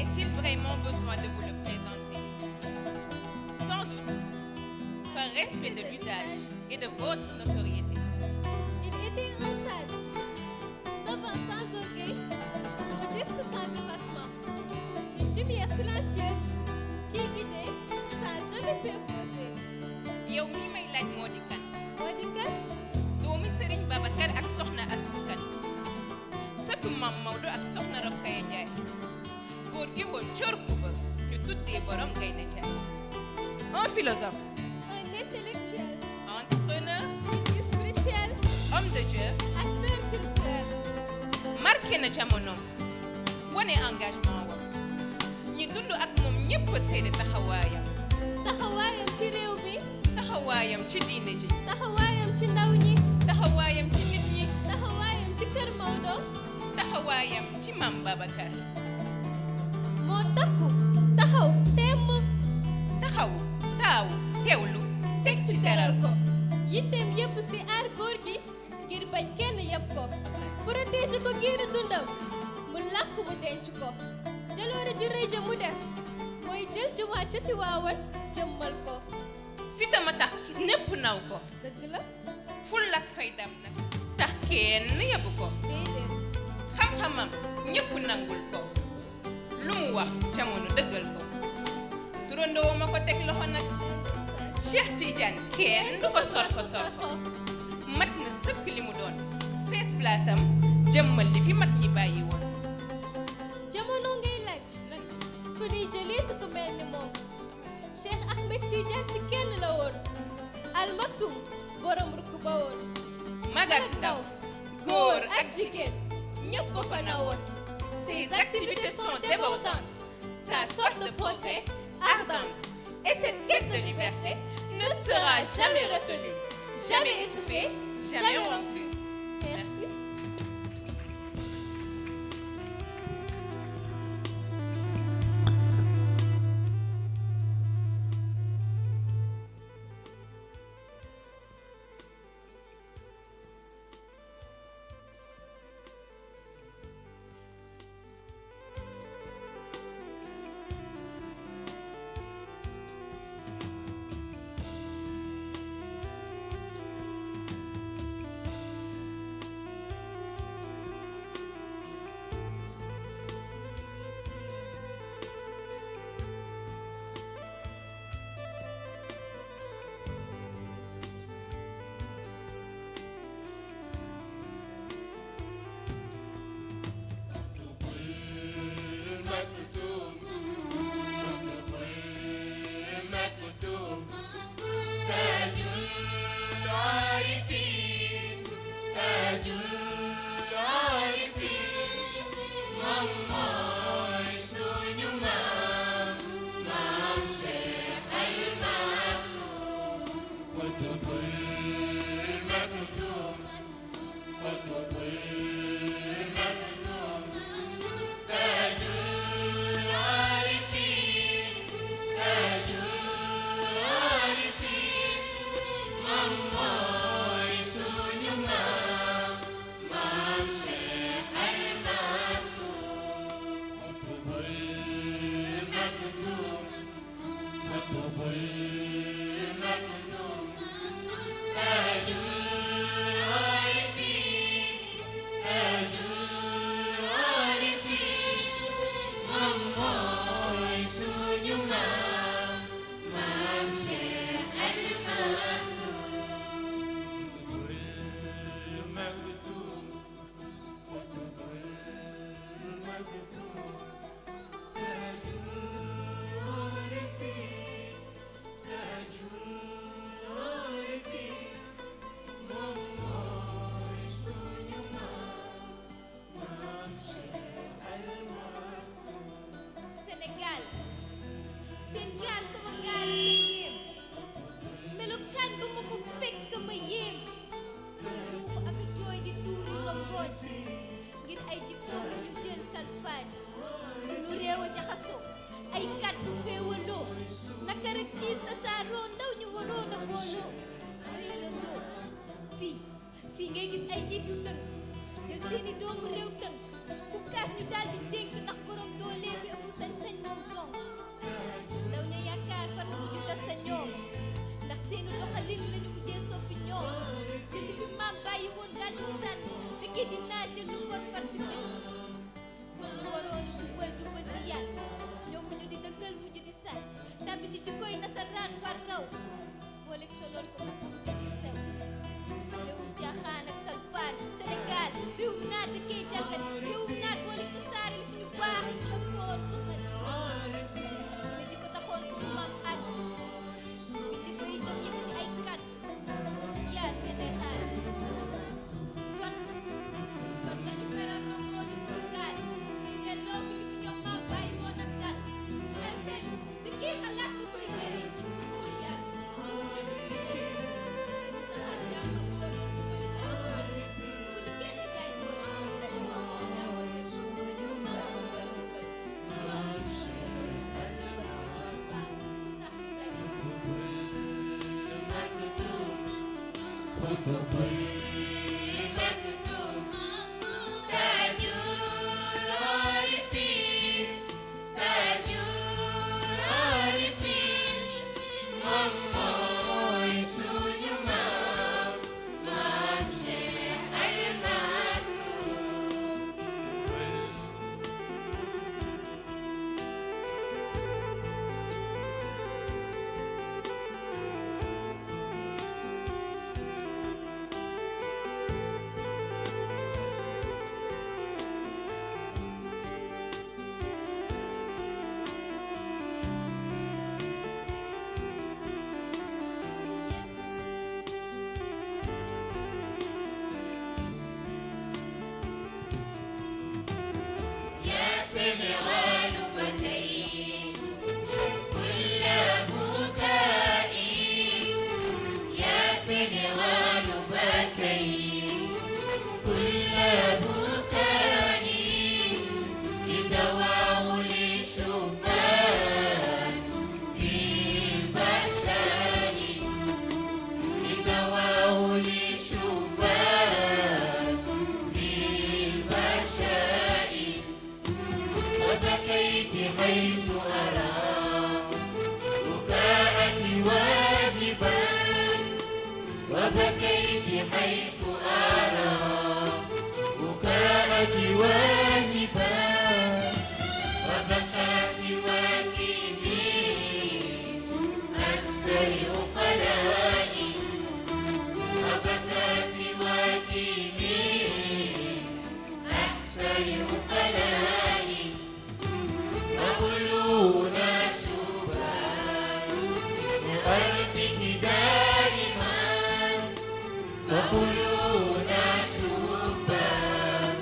Est-il vraiment besoin de vous le présenter? Sans doute, par respect de l'usage et de votre notoriété. Il était un sage, savant sans orgueil, modeste sans effacement, une lumière silencieuse qui guidait sans jamais s'imposer. yow mii may laaj moo di kan? moo di kan? doomi Serigne Babacar ak Soxna Astou Kane sëtu Mam Maodo ak Soxna Rokhaya Ndiaye góor gi woon coor Kuba ñu tuddee borom Gaynde Njaay. Un philosophe, Un intellectuel, entrepreneur, guide spirituel, homme de Dieu, acteur culturel. marqué na jamonoom wane engagement wam ñi dund ak moom ñépp seede taxawaayam taxawaayam ci réew mi, taxawaayam ci diine ji taxawaayam ci ndaw ñi, taxawaayam ci nit ñi taxawaayam ci kër Maodo. taxawaayam ci Mam Babacar moo takku taxaw temm taxawu taawu teewlu teg ci teral teral ko yitteem yépp ci aar góor gi ngir bañ kenn yeb ko protéger ko giiru dundam mu làkk mu denc ko jaloore ju rëy ja mu def mooy jël jumaa ca Tiwaawan jëmmal ko. fitama tax ñépp naw ko dëgg la ful ak faydam nag tax kenn yebu ko déedéet xam-xamam ñépp nangul ko lu mu wax jamono dëggal ko turandoo ma ko teg loxo nag Cheikh Tidiane kenn du ko sorxo sorxo mat na sëkk li mu doon fees plaasam jëmmal li fi mag ñi bàyyi woon jamono ngay laaj fu ñuy jëlee ku mel ni moom Cheikh Ahmed Tidiane si kenn la woon Al Maktoum borom rukk ba woon mag ak ndaw góor ak jigéen ñépp ko nawoon ses activités sont débordantes sa soif de progrès ardente et cette quête de liberté ne sera jamais retenue, jamais étouffée, jamais rompue. Merci. Sénégal seen gaal sama gaal la yéem melukaan ba ma ko fekk ma yéem yuuxu ak jooy di tuuri rongoñ ngir ay jikko ñu jël salfaañ sunu réew a jaxasoo ay kàddu féewaloo naka rek tiis tasaaroo ndaw ñu waroon a booloo réerandoo fii ngay gis ay njiit yu dëng jël seeni doomu réew tënk ku kaas ñu daal di dénk ndax borom doole bi ëpp sañ-sañ moom dong ndaw ña yaakaar far na mujj tas sa ñoom ndax seenu doxalin lañu mujjee soppi ñoom jënd bi maam bàyyi woon daal di sànni fekkee dinaa jël lu war far si fekk lu waroon jubal jubal di yàlla ñoom mujj di dëggal mujj di sànni tàbbi ci jikkoy nasaraan far raw boole soloon ko ba mu ci di sew réewum caaxaan ak salfaan Sénégal réewum naat da koy jàngat réewum naat boole ko saari fi ñu baax ak moo suxat la ji ko taxoon suñu maam ak indi ko itam yëkkati ay kat yaa Sénégal kon nañu feral na moo di suñu gaal delloo fi li fi ñoom maam bàyyi woon ak dal xel xel di kii xalaat lu koy jëriñ moo yàgg sama jàmm ak la loolu mooy jàmm bu ñu kenn gaay sama moo jàmm حيث أرى بكاءك واجبا وبكيت حيث أرى بكاءك واجبا وبكى سواك من أكثر عقلائي وبكى سواك من أكثر عقلائي وقلوبنا شبان لأرضك دائما وقلوبنا شبان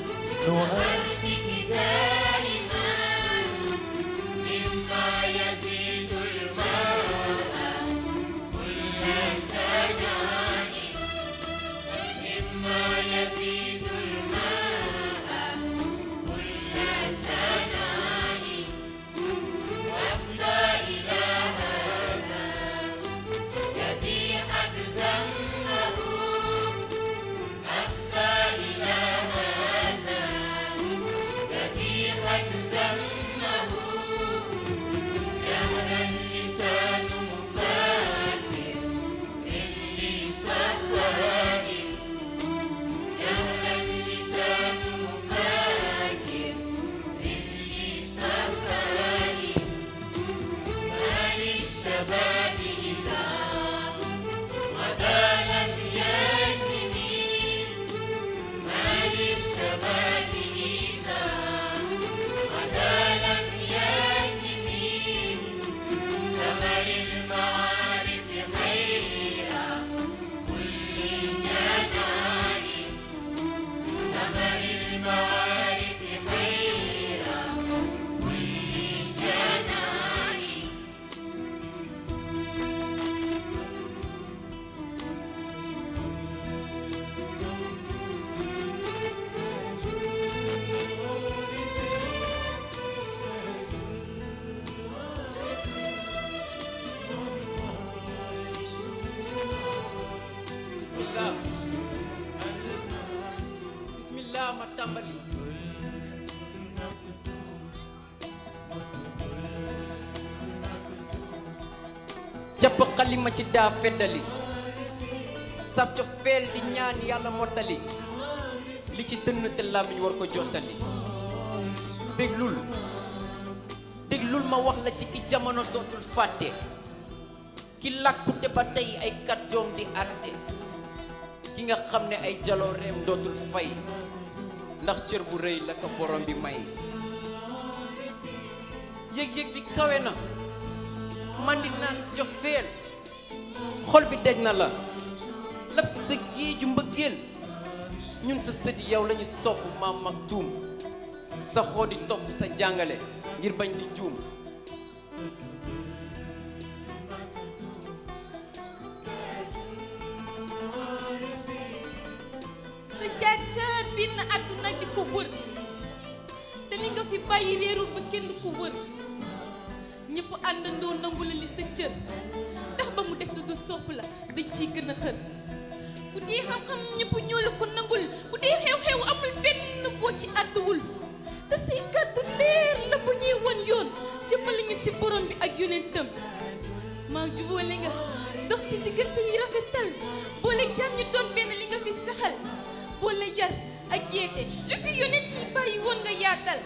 xalima ci daa feddali sab co feel di ñaan yàlla mottali li ci dënn te làmmiñ war ko jottali déglul ma wax la ci ki jamono dootul fàtte ki làkkute ba tey ay kàddoom di àtte ki nga xam ne ay jalooreem dootul fay ndax cër bu rëy la ko borom bi may yëg-yëg bi kawe na mandi naa si cofeel xol bi dej na la lab si sa géeju mbëggeel ñun sa sëti yow lañu sopp maam Maktoum sa xoo di topp sa jàngale ngir bañ di juum sa jaajaat biir na àdduna di ko wër te li nga fi bàyyi réerul ba kenn ko wër ñëpp àndandoo nangu la li sa cër tax ba mu des lu du sopp la dañ ciy gën a xër bu dee xam-xam ñëpp ñoo la ko nangul bu dee xew-xew amul benn boo ci àttuwul te say kàddu leer la bu ñuy wan yoon jëmale ñu si borom bi ak yonentam maam jubóole nga dox si diggante yi rafetal boole jaam ñu doon benn li nga fi saxal boole yar ak yeete lu fi yonent yi bàyyi woon nga yaatal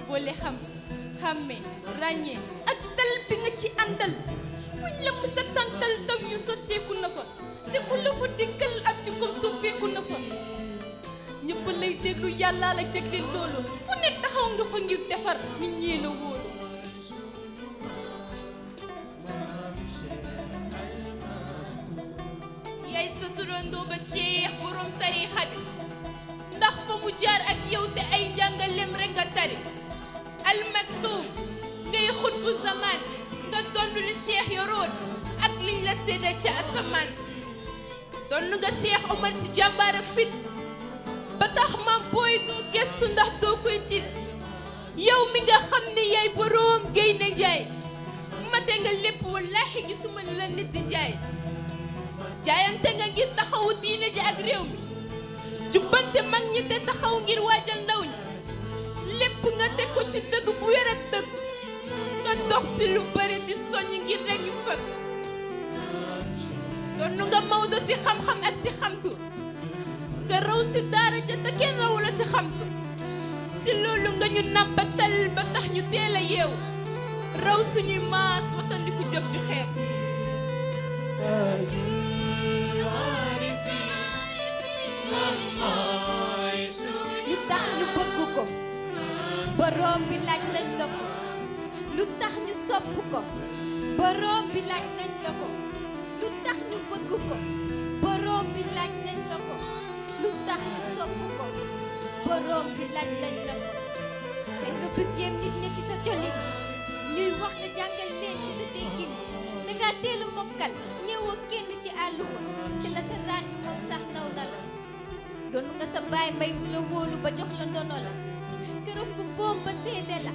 boole xam xàmme ràññee ak dal bi nga ci àndal fuñ la mu sa tàntal taw yu sotteeku na fa te ku la fa dikkal ab ci kom soppeeku na fa ñëpp lay déglu yàlla la jagleel loolu fu ne taxaw nga fa ngir defar nit ñee la wóolu yaay sa turandoo ba Cheikh borom tariixa bi ndax fa mu jaar ak yow te ay njàngaleem rek nga tari Al Maktoum ngay xut bu zaman nga donn li Cheikh yoroon ak liñ la sédda ca asamaan donn nga Cheikh Omar ci jàmbaar ak fit ba tax maam booy du gëstu ndax doo koy tiit yow mi nga xam ne yaay boroom gaynde jaay mate nga lépp wallaahi gisuma la nit di jaay jaayante nga ngir taxawu diine ji ak réew mi jubbante mag ñi te taxaw ngir waajal ndaw ñi lépp nga teg ko ci dëgg bu wér ak dëgg nga dox si lu bare di soññ ngir rek ñu fëgg doon nga Maodo si xam-xam ak si xamtu nga raw si daara ja te kenn rawu la si xamtu si loolu nga ñu nàmpatal ba tax ñu teel a yeew raw suñuy maas watandiku jëf ju xeef lu tax ñu bëgg ko borom bi laaj nañ la ko lu tax ñu sopp ko borom bi laaj nañ la ko lu tax ñu bëgg ko borom bi laaj nañ la ko lu tax ñu sopp ko borom bi laaj nañ la ko xëy nga bés yem nit ñi ci sa colin ñuy wax nga jàngal leen ci sa déggin danga teelu mokkal ñëwoo kenn ci àlluwa te nasaraan bi moom sax naw na la doon nga sa baay mbay mu la wóolu ba jox la ndono la këram bu boom ba seede la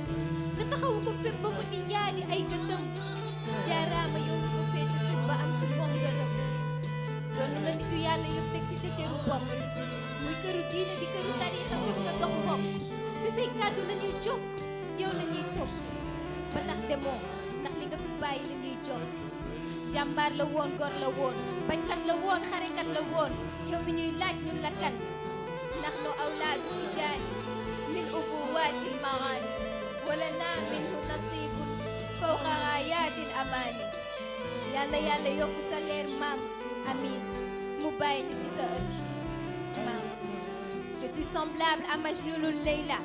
nga taxawu ko fépp ba mu di yaadi ay gëtëm jaaraama yow mi ko féete fépp ba am ci moom ngërëm doon nga nitu yàlla yëpp teg si sa cëru bopp muy këru diine di këru tariixa fépp nga dox mbokk te say kàddu la ñuy jóg yow la ñuy topp ba tax demoo ndax li nga fi bàyyi la ñuy jóg jàmbaar la woon gor la woon bañkat la woon xarekat la woon yow mi ñuy laaj ñun la kan ndax nu awlaadu tijaani min ubuwaatil maani wala naa minhu nasibun fawqa raayatil amaani yal na yàlla yokk sa leer maam amiin mu bàyyi ñu ci sa ëtt maam je suis semblable à Majnounoul Leïla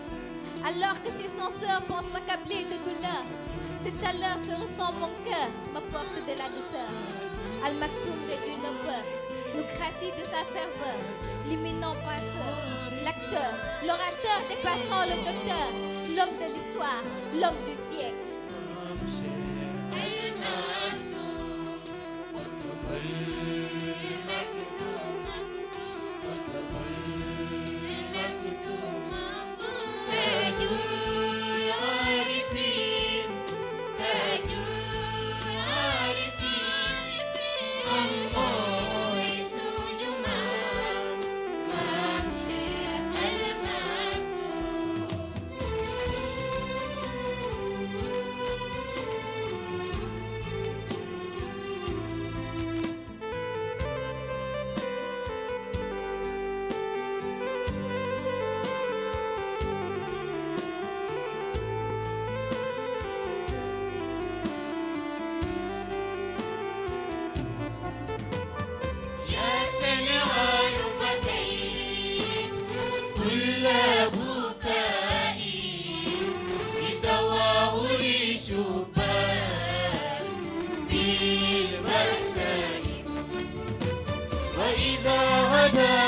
alors que ses censeurs pensent m'accabler de douleur. Cette chaleur que ressent mon cœur m'apporte de la douceur. Al Maktoum réduit nos peurs, nous gracie de sa ferveur. L'imminent passeur, l'acteur, l'orateur dépassant le docteur, l'homme de l'histoire, l'homme du siècle. وإذا غدا